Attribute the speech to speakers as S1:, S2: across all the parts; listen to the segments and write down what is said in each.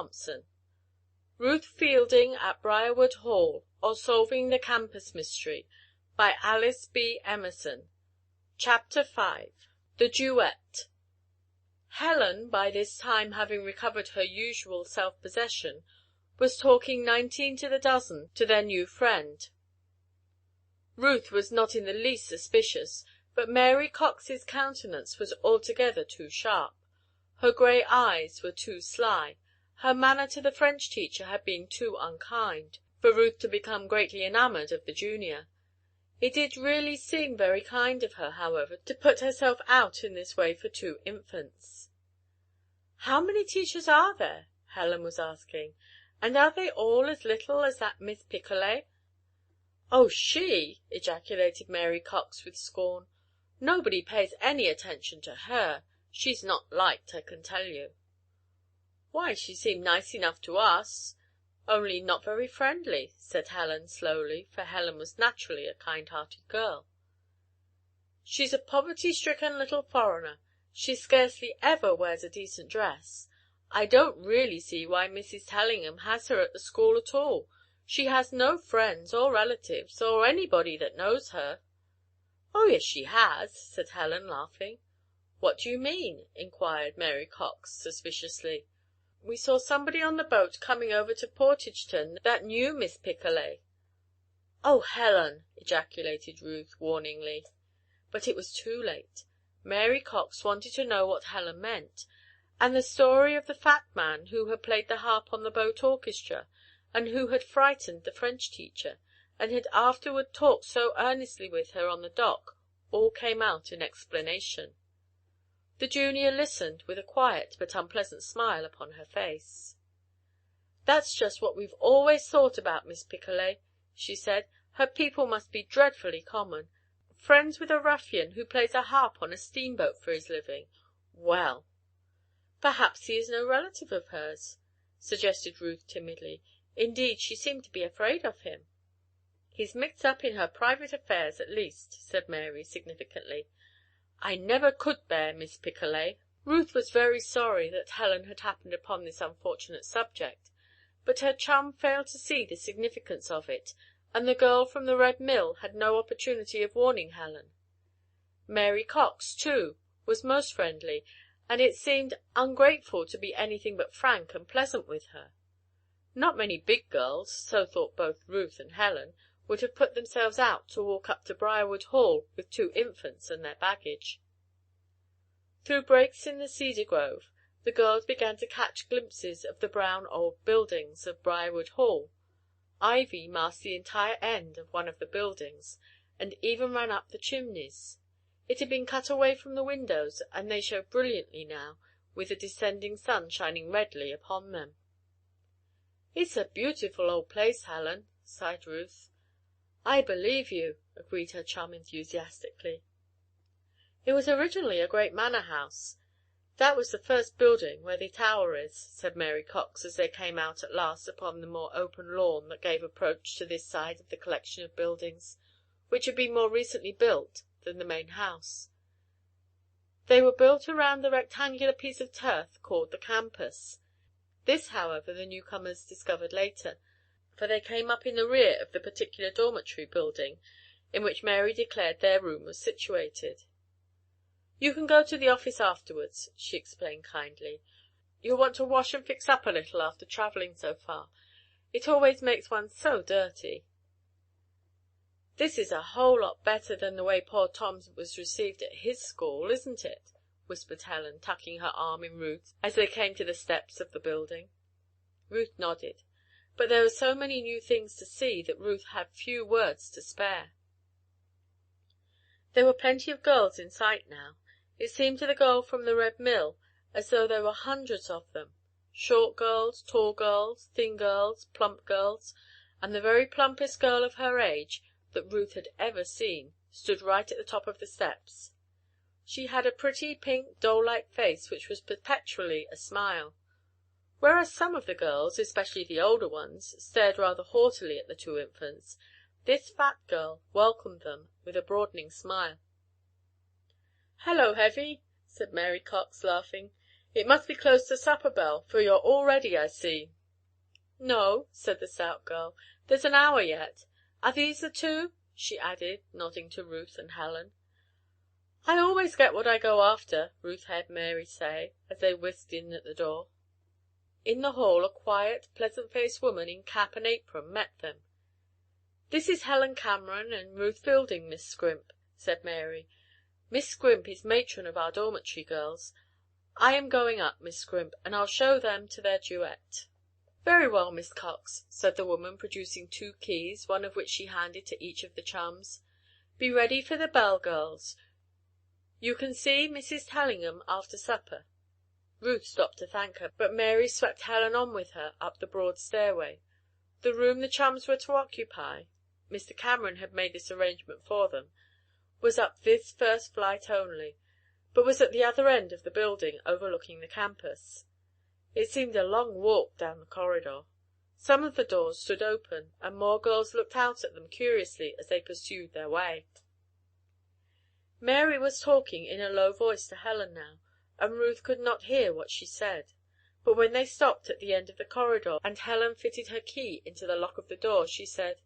S1: Thompson. Ruth Fielding at Briarwood Hall, or Solving the Campus Mystery, by Alice B. Emerson. Chapter 5. The Duet. Helen, by this time having recovered her usual self-possession, was talking 19 to the dozen to their new friend. Ruth was not in the least suspicious, but Mary Cox's countenance was altogether too sharp. Her grey eyes were too sly. Her manner to the French teacher had been too unkind, for Ruth to become greatly enamoured of the junior. It did really seem very kind of her, however, to put herself out in this way for two infants. "How many teachers are there?" Helen was asking. "And are they all as little as that Miss Picolet?" "Oh, she!" ejaculated Mary Cox with scorn. "Nobody pays any attention to her. She's not liked, I can tell you." "Why, she seemed nice enough to us, only not very friendly," said Helen slowly, for Helen was naturally a kind-hearted girl. "She's a poverty-stricken little foreigner. She scarcely ever wears a decent dress. I don't really see why Mrs. Tellingham has her at the school at all. She has no friends or relatives, or anybody that knows her." "Oh, yes, she has," said Helen, laughing. "What do you mean?" inquired Mary Cox, suspiciously. "We saw somebody on the boat coming over to Portageton that knew Miss Picolet." "Oh, Helen!" ejaculated Ruth, warningly. But it was too late. Mary Cox wanted to know what Helen meant, and the story of the fat man who had played the harp on the boat orchestra, and who had frightened the French teacher, and had afterward talked so earnestly with her on the dock, all came out in explanation. The junior listened with a quiet but unpleasant smile upon her face. "That's just what we've always thought about Miss Picolet," she said. "Her people must be dreadfully common. Friends with a ruffian who plays a harp on a steamboat for his living. Well!" "Perhaps he is no relative of hers," suggested Ruth timidly. Indeed, she seemed to be afraid of him. "He's mixed up in her private affairs, at least," said Mary, significantly. "I never could bear Miss Picolet." Ruth was very sorry that Helen had happened upon this unfortunate subject, but her chum failed to see the significance of it, and the girl from the Red Mill had no opportunity of warning Helen. Mary Cox, too, was most friendly, and it seemed ungrateful to be anything but frank and pleasant with her. Not many big girls, so thought both Ruth and Helen, would have put themselves out to walk up to Briarwood Hall with two infants and their baggage. Through breaks in the cedar grove, the girls began to catch glimpses of the brown old buildings of Briarwood Hall. Ivy masked the entire end of one of the buildings, and even ran up the chimneys. It had been cut away from the windows, and they showed brilliantly now, with the descending sun shining redly upon them. "It's a beautiful old place, Helen," sighed Ruth. "I believe you," agreed her chum enthusiastically. "It was originally a great manor house. That was the first building where the tower is," said Mary Cox, as they came out at last upon the more open lawn that gave approach to this side of the collection of buildings, which had been more recently built than the main house. They were built around the rectangular piece of turf called the campus. This, however, the newcomers discovered later, for they came up in the rear of the particular dormitory building in which Mary declared their room was situated. "You can go to the office afterwards," she explained kindly. "You'll want to wash and fix up a little after travelling so far. It always makes one so dirty." "This is a whole lot better than the way poor Tom was received at his school, isn't it?" whispered Helen, tucking her arm in Ruth as they came to the steps of the building. Ruth nodded, but there were so many new things to see that Ruth had few words to spare. There were plenty of girls in sight now. It seemed to the girl from the Red Mill as though there were hundreds of them. Short girls, tall girls, thin girls, plump girls, and the very plumpest girl of her age that Ruth had ever seen stood right at the top of the steps. She had a pretty pink doll-like face which was perpetually a smile. Whereas some of the girls, especially the older ones, stared rather haughtily at the two infants, this fat girl welcomed them with a broadening smile. "Hello, Heavy," said Mary Cox, laughing. It must be close to supper bell, for you're all ready, I see." "No," said the stout girl, "there's an hour yet. Are these the two?" she added, nodding to Ruth and Helen. "I always get what I go after," Ruth heard Mary say, as they whisked in at the door. In the hall a quiet, pleasant-faced woman in cap and apron met them. "This is Helen Cameron and Ruth Fielding, Miss Scrimp," said Mary. "Miss Scrimp is matron of our dormitory, girls. I am going up, Miss Scrimp, and I'll show them to their duet." "Very well, Miss Cox," said the woman, producing 2 keys, one of which she handed to each of the chums. "Be ready for the bell, girls. You can see Mrs. Tellingham after supper." Ruth stopped to thank her, but Mary swept Helen on with her up the broad stairway. The room the chums were to occupy (Mr. Cameron had made this arrangement for them) was up this first flight only, but was at the other end of the building, overlooking the campus. It seemed a long walk down the corridor. Some of the doors stood open, and more girls looked out at them curiously as they pursued their way. Mary was talking in a low voice to Helen now, and Ruth could not hear what she said. But when they stopped at the end of the corridor, and Helen fitted her key into the lock of the door, she said,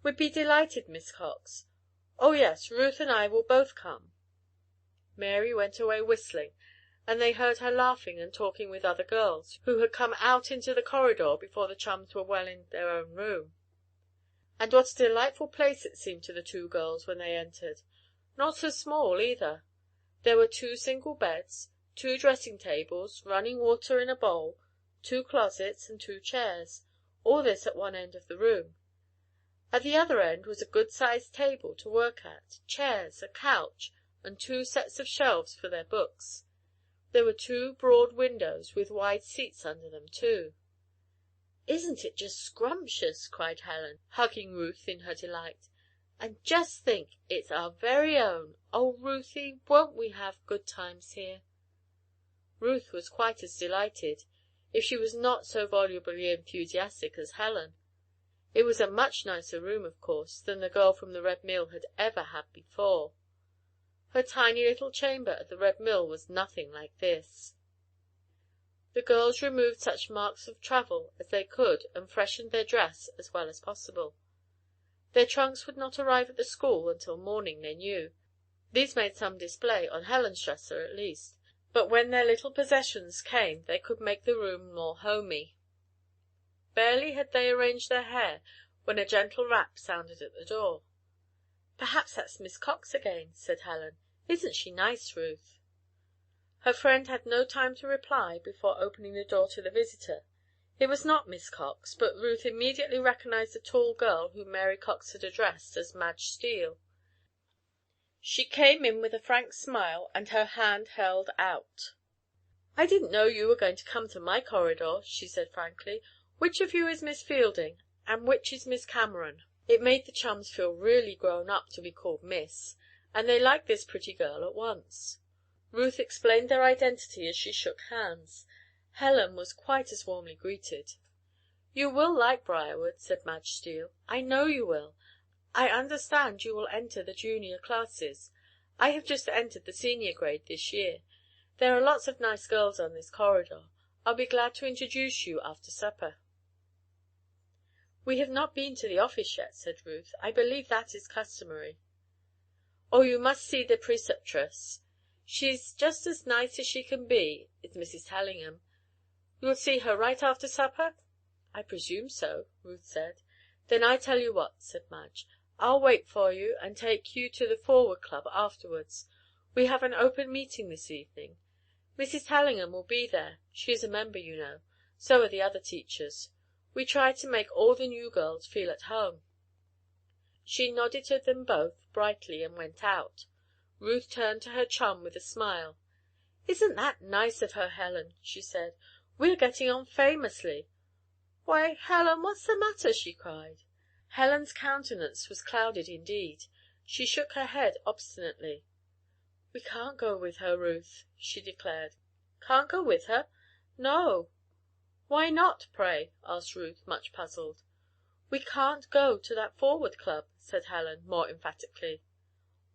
S1: "We'd be delighted, Miss Cox. Oh, yes, Ruth and I will both come." Mary went away whistling, and they heard her laughing and talking with other girls, who had come out into the corridor before the chums were well in their own room. And what a delightful place it seemed to the 2 girls when they entered. Not so small, either. There were 2 single beds, 2 dressing tables, running water in a bowl, 2 closets, and 2 chairs. All this at one end of the room. At the other end was a good-sized table to work at, chairs, a couch, and 2 sets of shelves for their books. There were 2 broad windows, with wide seats under them, too. "Isn't it just scrumptious?" cried Helen, hugging Ruth in her delight. "And just think, it's our very own. Oh, Ruthie, won't we have good times here?" Ruth was quite as delighted, if she was not so volubly enthusiastic as Helen. It was a much nicer room, of course, than the girl from the Red Mill had ever had before. Her tiny little chamber at the Red Mill was nothing like this. The girls removed such marks of travel as they could and freshened their dress as well as possible. Their trunks would not arrive at the school until morning, they knew. These made some display, on Helen's dresser at least, but when their little possessions came they could make the room more homey. Barely had they arranged their hair when a gentle rap sounded at the door. "Perhaps that's Miss Cox again," said Helen. "Isn't she nice, Ruth?" Her friend had no time to reply before opening the door to the visitor. It was not Miss Cox, but Ruth immediately recognized the tall girl whom Mary Cox had addressed as Madge Steele. She came in with a frank smile and her hand held out. "I didn't know you were going to come to my corridor," she said frankly. "Which of you is Miss Fielding, and which is Miss Cameron?" It made the chums feel really grown up to be called Miss, and they liked this pretty girl at once. Ruth explained their identity as she shook hands. Helen was quite as warmly greeted. "You will like Briarwood," said Madge Steele. "I know you will. I understand you will enter the junior classes. I have just entered the senior grade this year. There are lots of nice girls on this corridor. I'll be glad to introduce you after supper." "We have not been to the office yet," said Ruth. "I believe that is customary." "Oh, you must see the preceptress. She's just as nice as she can be, is Mrs. Tellingham. You'll see her right after supper?" "I presume so," Ruth said. "Then I tell you what," said Madge. "I'll wait for you and take you to the Forward Club afterwards. We have an open meeting this evening. Mrs. Tellingham will be there. She is a member, you know. So are the other teachers. We try to make all the new girls feel at home." She nodded to them both brightly and went out. Ruth turned to her chum with a smile. "Isn't that nice of her, Helen?" she said. "We are getting on famously. Why, Helen, what's the matter?" she cried. Helen's countenance was clouded indeed. She shook her head obstinately. "We can't go with her, Ruth," she declared. "Can't go with her?" "No." "Why not, pray?" asked Ruth, much puzzled. "We can't go to that Forward Club," said Helen, more emphatically.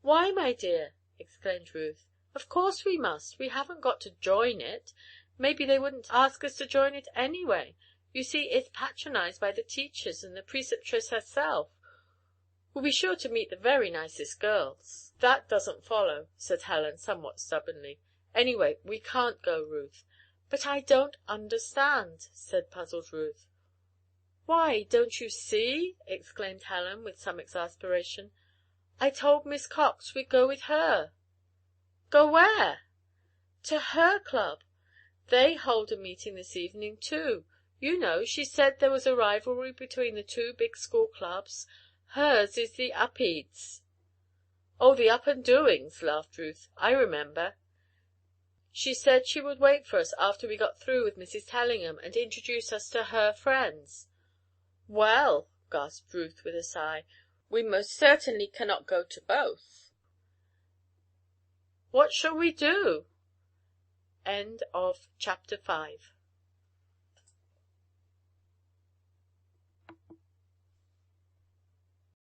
S1: "Why, my dear?" exclaimed Ruth. "Of course we must. We haven't got to join it. Maybe they wouldn't ask us to join it anyway. You see, it's patronized by the teachers and the preceptress herself. We'll be sure to meet the very nicest girls." "That doesn't follow," said Helen, somewhat stubbornly. "Anyway, we can't go, Ruth." "But I don't understand," said puzzled Ruth. "Why, don't you see?" exclaimed Helen, with some exasperation. "I told Miss Cox we'd go with her." "Go where?" "To her club. They hold a meeting this evening, too. You know, she said there was a rivalry between the two big school clubs. Hers is the Upedes." "Oh, the Up and Doings," laughed Ruth. "I remember. She said she would wait for us after we got through with Mrs. Tellingham and introduce us to her friends." "Well," gasped Ruth, with a sigh, "we most certainly cannot go to both. What shall we do?" Chapter 6